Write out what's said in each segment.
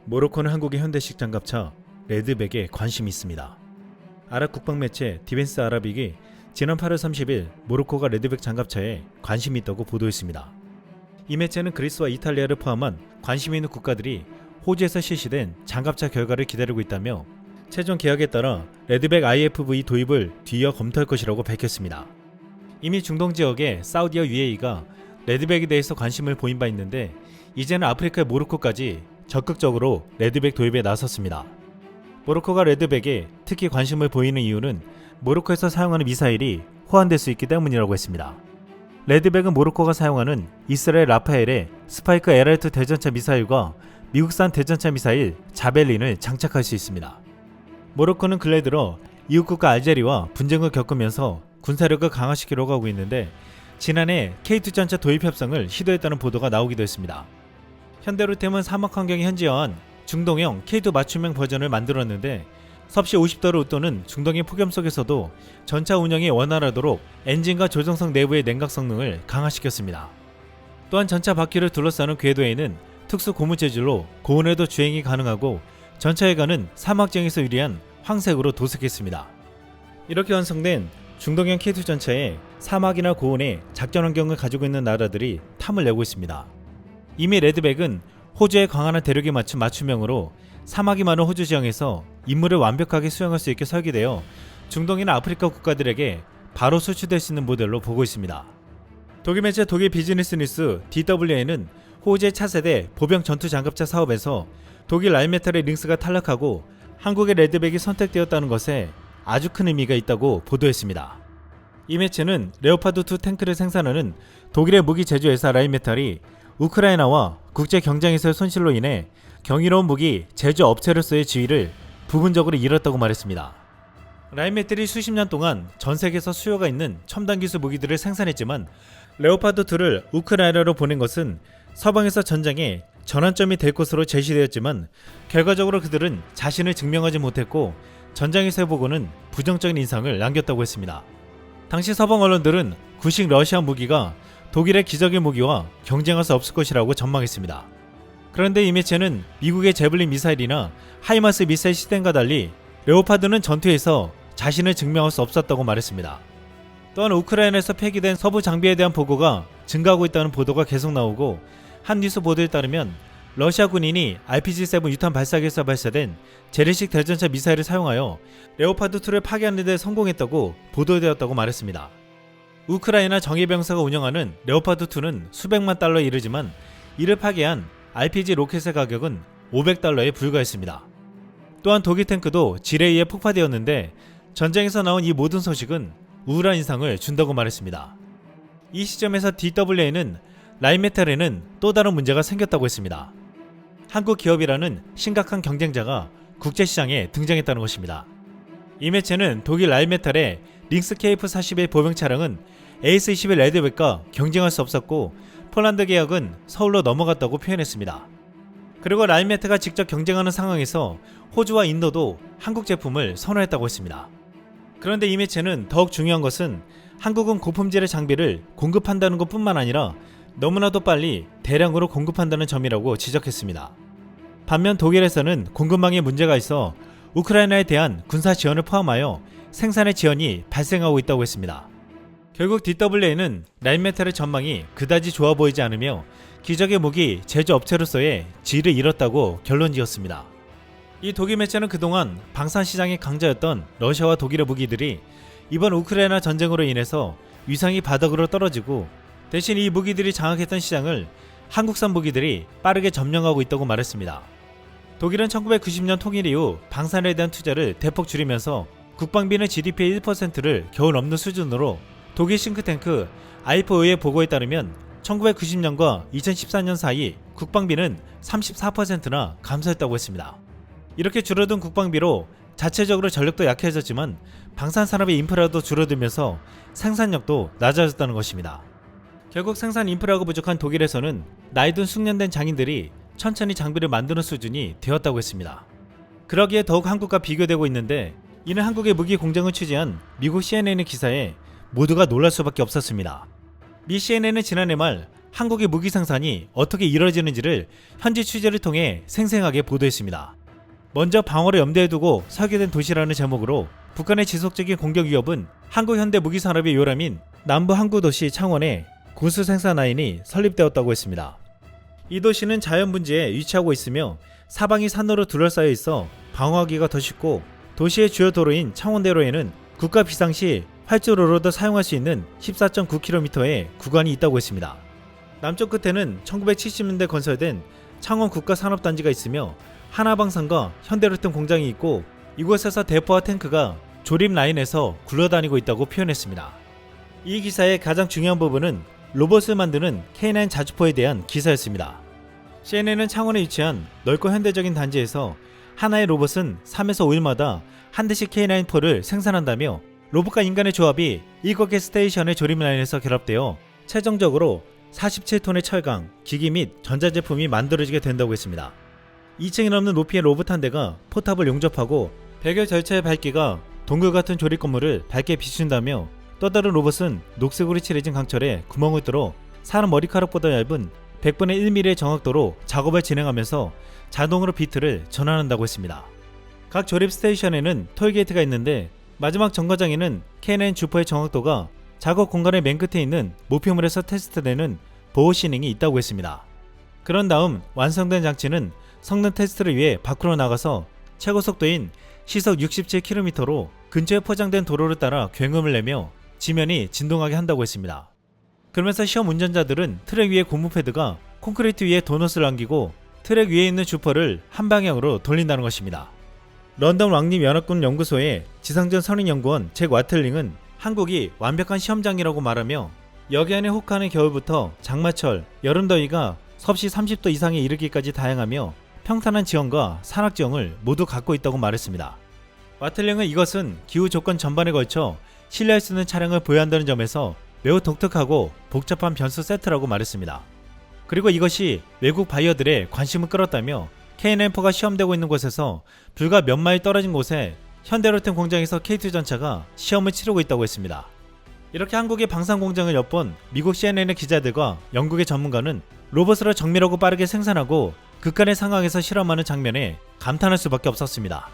모로코는 한국의 현대식 장갑차 레드백에 관심이 있습니다. 아랍 국방 매체 디펜스 아라빅이 지난 8월 30일 모로코가 레드백 장갑차에 관심이 있다고 보도했습니다. 이 매체는 그리스와 이탈리아를 포함한 관심 있는 국가들이 호주에서 실시된 장갑차 결과를 기다리고 있다며 최종 계약에 따라 레드백 IFV 도입을 뒤이어 검토할 것이라고 밝혔습니다. 이미 중동 지역의 사우디와 UAE가 레드백에 대해서 관심을 보인 바 있는데 이제는 아프리카의 모로코까지 적극적으로 레드백 도입에 나섰습니다. 모로코가 레드백에 특히 관심을 보이는 이유는 모로코에서 사용하는 미사일이 호환될 수 있기 때문이라고 했습니다. 레드백은 모로코가 사용하는 이스라엘 라파엘의 스파이크 LR2 대전차 미사일과 미국산 대전차 미사일 자벨린을 장착할 수 있습니다. 모로코는 근래 들어 이웃국가 알제리와 분쟁을 겪으면서 군사력을 강화시키려고 하고 있는데 지난해 K2 전차 도입 협상을 시도했다는 보도가 나오기도 했습니다. 현대로템은 사막 환경에 현지화한 중동형 K2 맞춤형 버전을 만들었는데 섭씨 50도를 웃도는 중동의 폭염 속에서도 전차 운영이 원활하도록 엔진과 조정석 내부의 냉각 성능을 강화시켰습니다. 또한 전차 바퀴를 둘러싸는 궤도에는 특수 고무 재질로 고온에도 주행이 가능하고 전차 외관은 사막지형에서 유리한 황색으로 도색했습니다. 이렇게 완성된 중동형 K2 전차에 사막이나 고온의 작전 환경을 가지고 있는 나라들이 탐을 내고 있습니다. 이미 레드백은 호주의 광활한 대륙에 맞춘 맞춤형으로 사막이 많은 호주 지형에서 임무를 완벽하게 수행할 수 있게 설계되어 중동이나 아프리카 국가들에게 바로 수출될 수 있는 모델로 보고 있습니다. 독일 매체 독일 비즈니스 뉴스 DWA는 호주의 차세대 보병 전투 장갑차 사업에서 독일 라인메탈의 링스가 탈락하고 한국의 레드백이 선택되었다는 것에 아주 큰 의미가 있다고 보도했습니다. 이 매체는 레오파드2 탱크를 생산하는 독일의 무기 제조회사 라인메탈이 우크라이나와 국제 경쟁에서의 손실로 인해 경이로운 무기 제조업체로서의 지위를 부분적으로 잃었다고 말했습니다. 라인메탈이 수십 년 동안 전 세계에서 수요가 있는 첨단 기술 무기들을 생산했지만 레오파드2를 우크라이나로 보낸 것은 서방에서 전장에 전환점이 될 것으로 제시되었지만 결과적으로 그들은 자신을 증명하지 못했고 전장에서의 보고는 부정적인 인상을 남겼다고 했습니다. 당시 서방 언론들은 구식 러시아 무기가 독일의 기적의 무기와 경쟁할 수 없을 것이라고 전망했습니다. 그런데 이 매체는 미국의 제블린 미사일이나 하이마스 미사일 시스템과 달리 레오파드는 전투에서 자신을 증명할 수 없었다고 말했습니다. 또한 우크라이나에서 폐기된 서부 장비에 대한 보고가 증가하고 있다는 보도가 계속 나오고 한 뉴스 보도에 따르면 러시아 군인이 RPG-7 유탄 발사기에서 발사된 재래식 대전차 미사일을 사용하여 레오파드2를 파괴하는 데 성공했다고 보도되었다고 말했습니다. 우크라이나 정예병사가 운영하는 레오파드2는 수백만 달러에 이르지만 이를 파괴한 RPG 로켓의 가격은 500달러에 불과했습니다. 또한 독일 탱크도 질에 의해 폭파되었는데 전쟁에서 나온 이 모든 소식은 우울한 인상을 준다고 말했습니다. 이 시점에서 DWA는 라인메탈에는 또 다른 문제가 생겼다고 했습니다. 한국 기업이라는 심각한 경쟁자가 국제시장에 등장했다는 것입니다. 이 매체는 독일 라인메탈의 링스 KF-41 보병 차량은 AS-21 레드백과 경쟁할 수 없었고 폴란드 계약은 서울로 넘어갔다고 표현했습니다. 그리고 라인메탈과 직접 경쟁하는 상황에서 호주와 인도도 한국 제품을 선호했다고 했습니다. 그런데 이 매체는 더욱 중요한 것은 한국은 고품질의 장비를 공급한다는 것뿐만 아니라 너무나도 빨리 대량으로 공급한다는 점이라고 지적했습니다. 반면 독일에서는 공급망에 문제가 있어 우크라이나에 대한 군사 지원을 포함하여 생산의 지연이 발생하고 있다고 했습니다. 결국 DWA는 라인메탈의 전망이 그다지 좋아 보이지 않으며 기적의 무기 제조업체로서의 지위를 잃었다고 결론지었습니다. 이 독일 매체는 그동안 방산시장의 강자였던 러시아와 독일의 무기들이 이번 우크라이나 전쟁으로 인해서 위상이 바닥으로 떨어지고 대신 이 무기들이 장악했던 시장을 한국산 무기들이 빠르게 점령하고 있다고 말했습니다. 독일은 1990년 통일 이후 방산에 대한 투자를 대폭 줄이면서 국방비는 GDP의 1%를 겨우 넘는 수준으로 독일 싱크탱크 아이포의 보고에 따르면 1990년과 2014년 사이 국방비는 34%나 감소했다고 했습니다. 이렇게 줄어든 국방비로 자체적으로 전력도 약해졌지만 방산산업의 인프라도 줄어들면서 생산력도 낮아졌다는 것입니다. 결국 생산 인프라가 부족한 독일에서는 나이든 숙련된 장인들이 천천히 장비를 만드는 수준이 되었다고 했습니다. 그러기에 더욱 한국과 비교되고 있는데 이는 한국의 무기 공장을 취재한 미국 CNN의 기사에 모두가 놀랄 수밖에 없었습니다. 미 CNN은 지난해 말 한국의 무기 생산이 어떻게 이뤄지는지를 현지 취재를 통해 생생하게 보도했습니다. 먼저 방어를 염두에 두고 설계된 도시라는 제목으로 북한의 지속적인 공격 위협은 한국 현대 무기 산업의 요람인 남부 항구 도시 창원에 군수 생산 라인이 설립되었다고 했습니다. 이 도시는 자연 분지에 위치하고 있으며 사방이 산으로 둘러싸여 있어 방어하기가 더 쉽고, 도시의 주요 도로인 창원대로에는 국가 비상시 활주로로도 사용할 수 있는 14.9km의 구간이 있다고 했습니다. 남쪽 끝에는 1970년대 건설된 창원 국가산업단지가 있으며 하나방산과 현대로템 공장이 있고, 이곳에서 대포와 탱크가 조립 라인에서 굴러다니고 있다고 표현했습니다. 이 기사의 가장 중요한 부분은 로봇을 만드는 K9 자주포에 대한 기사였습니다. CNN은 창원에 위치한 넓고 현대적인 단지에서 하나의 로봇은 3에서 5일마다 한 대씩 K9포를 생산한다며, 로봇과 인간의 조합이 7개 스테이션의 조립 라인에서 결합되어 최종적으로 47톤의 철강, 기기 및 전자제품이 만들어지게 된다고 했습니다. 2층이 넘는 높이의 로봇 한 대가 포탑을 용접하고 100여 절차의 밝기가 동굴 같은 조립 건물을 밝게 비춘다며, 또 다른 로봇은 녹색으로 칠해진 강철에 구멍을 뚫어 사람 머리카락보다 얇은 100분의 1mm의 정확도로 작업을 진행하면서 자동으로 비트를 전환한다고 했습니다. 각 조립 스테이션에는 톨게이트가 있는데, 마지막 정거장에는 K9 주포의 정확도가 작업 공간의 맨 끝에 있는 모피물에서 테스트되는 보호 시닝이 있다고 했습니다. 그런 다음 완성된 장치는 성능 테스트를 위해 밖으로 나가서 최고 속도인 시속 67km로 근처에 포장된 도로를 따라 굉음을 내며 지면이 진동하게 한다고 했습니다. 그러면서 시험 운전자들은 트랙 위에 고무 패드가 콘크리트 위에 도넛을 남기고 트랙 위에 있는 주포를 한 방향으로 돌린다는 것입니다. 런던 왕립연합군 연구소의 지상전 선임연구원 잭 와틀링은 한국이 완벽한 시험장이라고 말하며, 여기 안에 혹하는 겨울부터 장마철, 여름더위가 섭씨 30도 이상에 이르기까지 다양하며 평탄한 지형과 산악 지형을 모두 갖고 있다고 말했습니다. 와틀링은 이것은 기후 조건 전반에 걸쳐 신뢰할 수 있는 차량을 보유한다는 점에서 매우 독특하고 복잡한 변수 세트라고 말했습니다. 그리고 이것이 외국 바이어들의 관심을 끌었다며, K9포가 시험되고 있는 곳에서 불과 몇 마일 떨어진 곳에 현대로템 공장에서 K2 전차가 시험을 치르고 있다고 했습니다. 이렇게 한국의 방산 공장을 엿본 미국 CNN의 기자들과 영국의 전문가는 로봇으로 정밀하고 빠르게 생산하고 극한의 상황에서 실험하는 장면에 감탄할 수밖에 없었습니다.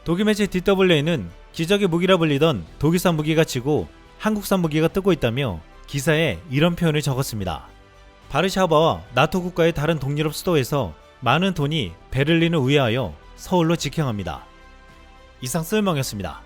독일 매체 DWA는 기적의 무기라 불리던 독일산 무기가 지고 한국산 무기가 뜨고 있다며 기사에 이런 표현을 적었습니다. 바르샤바와 나토 국가의 다른 동유럽 수도에서 많은 돈이 베를린을 우회하여 서울로 직행합니다. 이상 쓸멍이었습니다.